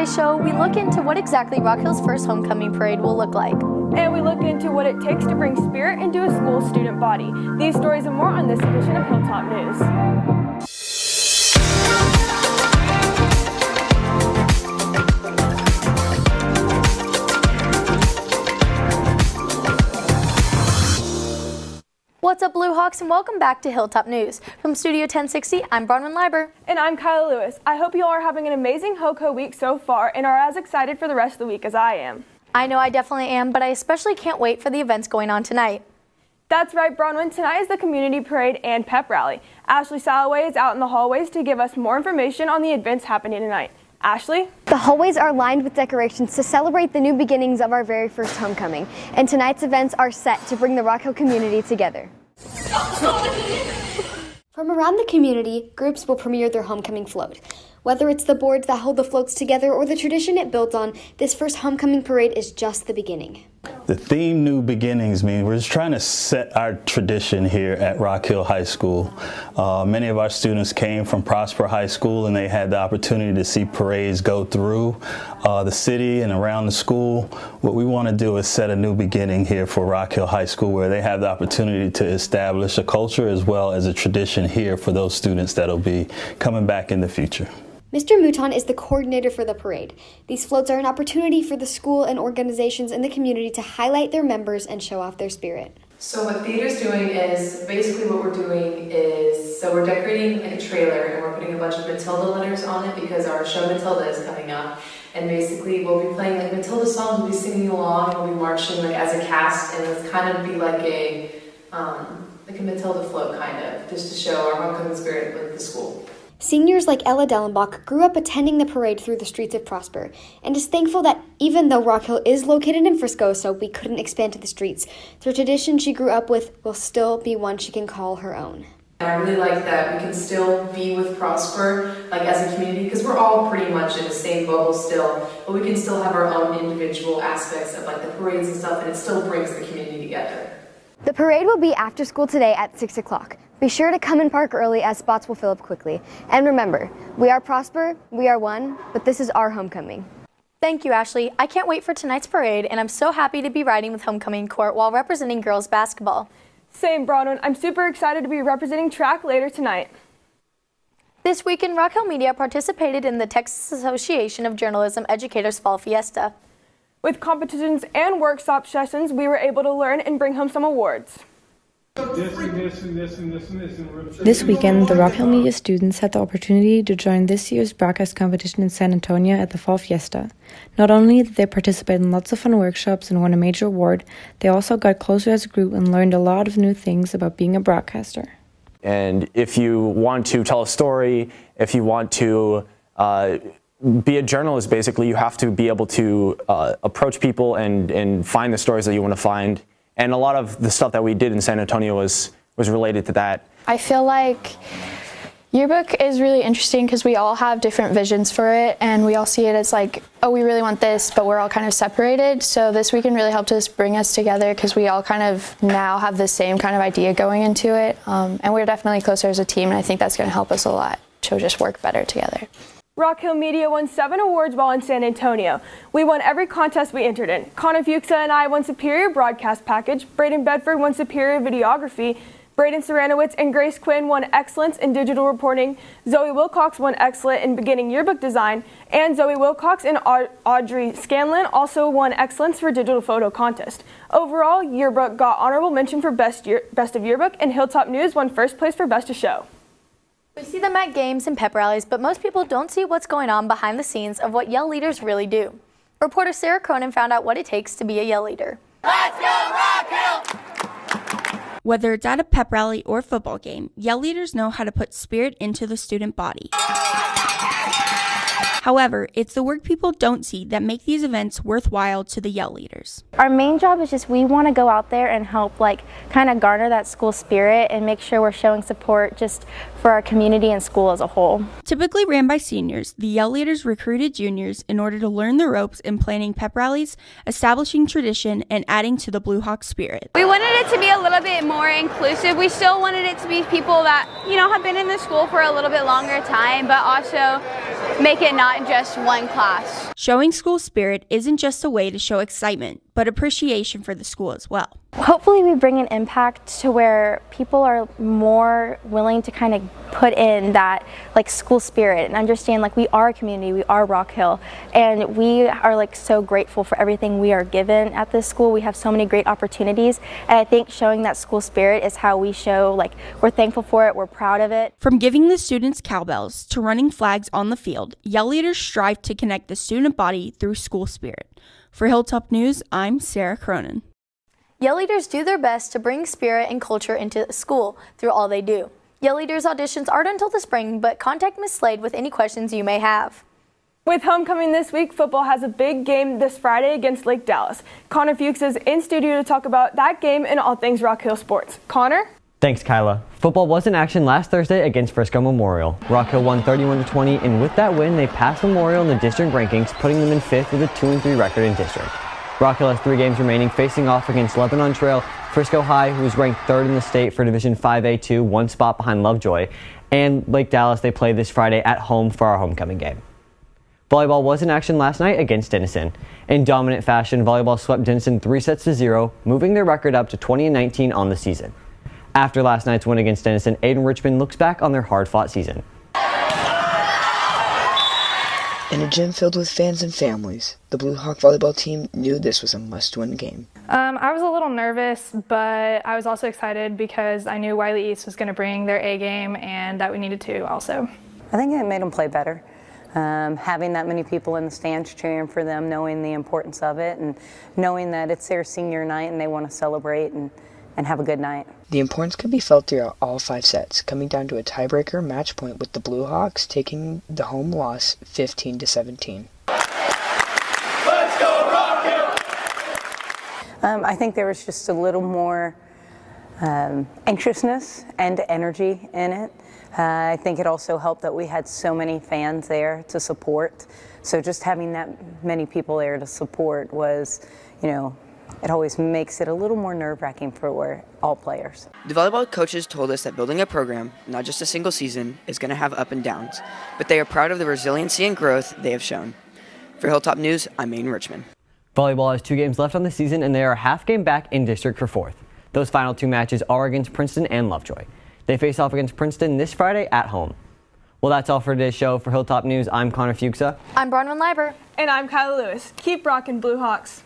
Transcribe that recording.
today's show, we look into what exactly Rock Hill's first homecoming parade will look like. And we look into what it takes to bring spirit into a school student body. These stories and more on this edition of Hilltop News. What's up, Blue Hawks, and welcome back to Hilltop News. From Studio 1060, I'm Bronwyn Liber. And I'm Kyla Lewis. I hope you all are having an amazing HoCo week so far and are as excited for the rest of the week as I am. I know I definitely am, but I especially can't wait for the events going on tonight. That's right, Bronwyn. Tonight is the community parade and pep rally. Ashley Salloway is out in the hallways to give us more information on the events happening tonight. Ashley? The hallways are lined with decorations to celebrate the new beginnings of our very first homecoming, and tonight's events are set to bring the Rock Hill community together. From around the community, groups will premiere their homecoming float. Whether it's the boards that hold the floats together or the tradition it builds on, this first homecoming parade is just the beginning. The theme New Beginnings means we're just trying to set our tradition here at Rock Hill High School. Many of our students came from Prosper High School and they had the opportunity to see parades go through the city and around the school. What we want to do is set a new beginning here for Rock Hill High School, where they have the opportunity to establish a culture as well as a tradition here for those students that'll be coming back in the future. Mr. Mouton is the coordinator for the parade. These floats are an opportunity for the school and organizations in the community to highlight their members and show off their spirit. So what theater's doing is, basically what we're doing is, so we're decorating a trailer and we're putting a bunch of Matilda letters on it because our show Matilda is coming up. And basically we'll be playing like Matilda songs, we'll be singing along, and we'll be marching like as a cast, and it's kind of be like a Matilda float kind of, just to show our homecoming spirit with the school. Seniors like Ella Dellenbach grew up attending the parade through the streets of Prosper and is thankful that even though Rock Hill is located in Frisco, so we couldn't expand to the streets, the tradition she grew up with will still be one she can call her own. And I really like that we can still be with Prosper, like as a community, because we're all pretty much in the same bubble still, but we can still have our own individual aspects of like the parades and stuff, and it still brings the community together. The parade will be after school today at 6 o'clock. Be sure to come and park early as spots will fill up quickly. And remember, we are Prosper, we are one, but this is our homecoming. Thank you, Ashley. I can't wait for tonight's parade, and I'm so happy to be riding with Homecoming Court while representing girls basketball. Same, Bronwyn. I'm super excited to be representing track later tonight. This weekend, Rock Hill Media participated in the Texas Association of Journalism Educators Fall Fiesta. With competitions and workshop sessions, we were able to learn and bring home some awards. This weekend, the Rock Hill Media students had the opportunity to join this year's broadcast competition in San Antonio at the Fall Fiesta. Not only did they participate in lots of fun workshops and won a major award, they also got closer as a group and learned a lot of new things about being a broadcaster. And if you want to tell a story, if you want to be a journalist, basically, you have to be able to approach people and find the stories that you want to find. And a lot of the stuff that we did in San Antonio was related to that. I feel like yearbook is really interesting because we all have different visions for it, and we all see it as like, oh, we really want this, but we're all kind of separated. So this weekend really helped us bring us together because we all kind of now have the same kind of idea going into it. And we're definitely closer as a team, and I think that's going to help us a lot to just work better together. Rock Hill Media won 7 awards while in San Antonio. We won every contest we entered in. Connor Fuxa and I won Superior Broadcast Package, Braden Bedford won Superior Videography, Braden Saranowitz and Grace Quinn won Excellence in Digital Reporting, ZOEY WILCOX won Excellent in Beginning Yearbook Design, and ZOEY WILCOX and Audrey Scanlon also won Excellence for Digital Photo Contest. Overall, Yearbook got honorable mention for Best of Yearbook, and Hilltop News won first place for Best of Show. We see them at games and pep rallies, but most people don't see what's going on behind the scenes of what yell leaders really do. Reporter Sarah Cronin found out what it takes to be a yell leader. Let's go Rock Hill! Whether it's at a pep rally or football game, yell leaders know how to put spirit into the student body. However, it's the work people don't see that make these events worthwhile to the yell leaders. Our main job is just we want to go out there and help kind of garner that school spirit and make sure we're showing support just for our community and school as a whole. Typically ran by seniors, the yell leaders recruited juniors in order to learn the ropes in planning pep rallies, establishing tradition, and adding to the Blue Hawk spirit. We wanted it to be a little bit more inclusive. We still wanted it to be people that, have been in the school for a little bit longer time, but also make it not just one class. Showing school spirit isn't just a way to show excitement, but appreciation for the school as well. Hopefully we bring an impact to where people are more willing to kind of put in that like school spirit and understand like we are a community, we are Rock Hill, and we are like so grateful for everything we are given at this school. We have so many great opportunities, and I think showing that school spirit is how we show like we're thankful for it, we're proud of it. From giving the students cowbells to running flags on the field, Yell Leaders strive to connect the student body through school spirit. For Hilltop News, I'm Sarah Cronin. Yell Leaders do their best to bring spirit and culture into school through all they do. Yell Leaders auditions aren't until the spring, but contact Ms. Slade with any questions you may have. With homecoming this week, football has a big game this Friday against Lake Dallas. Connor Fuxa is in studio to talk about that game and all things Rock Hill sports. Connor? Thanks, Kyla. Football was in action last Thursday against Frisco Memorial. Rock Hill won 31-20, and with that win, they passed Memorial in the district rankings, putting them in 5th with a 2-3 record in district. Rock Hill has 3 games remaining, facing off against Lebanon Trail, Frisco High, who is ranked 3rd in the state for Division 5A2, 1 spot behind Lovejoy, and Lake Dallas. They play this Friday at home for our homecoming game. Volleyball was in action last night against Denison. In dominant fashion, volleyball swept Denison 3-0, moving their record up to 20-19 on the season. After last night's win against Denison, Aiden Richmond looks back on their hard-fought season. In a gym filled with fans and families, the Blue Hawk volleyball team knew this was a must-win game. I was a little nervous, but I was also excited because I knew Wiley East was going to bring their A game and that we needed to also. I think it made them play better. Having that many people in the stands cheering for them, knowing the importance of it, and knowing that it's their senior night and they want to celebrate and have a good night. The importance could be felt throughout all 5 sets, coming down to a tiebreaker match point with the Blue Hawks taking the home loss 15-17. Let's go Rock Hill! I think there was just a little more anxiousness and energy in it. I think it also helped that we had so many fans there to support. So just having that many people there to support was, it always makes it a little more nerve-wracking for all players. The volleyball coaches told us that building a program, not just a single season, is going to have up and downs, but they are proud of the resiliency and growth they have shown. For Hilltop News, I'm Aiden Richmond. Volleyball has 2 games left on the season, and they are a half game back in district for 4th. Those final 2 matches are against Princeton and Lovejoy. They face off against Princeton this Friday at home. Well, that's all for today's show. For Hilltop News, I'm Connor Fuxa. I'm Bronwyn Liber. And I'm Kyla Lewis. Keep rocking, Blue Hawks.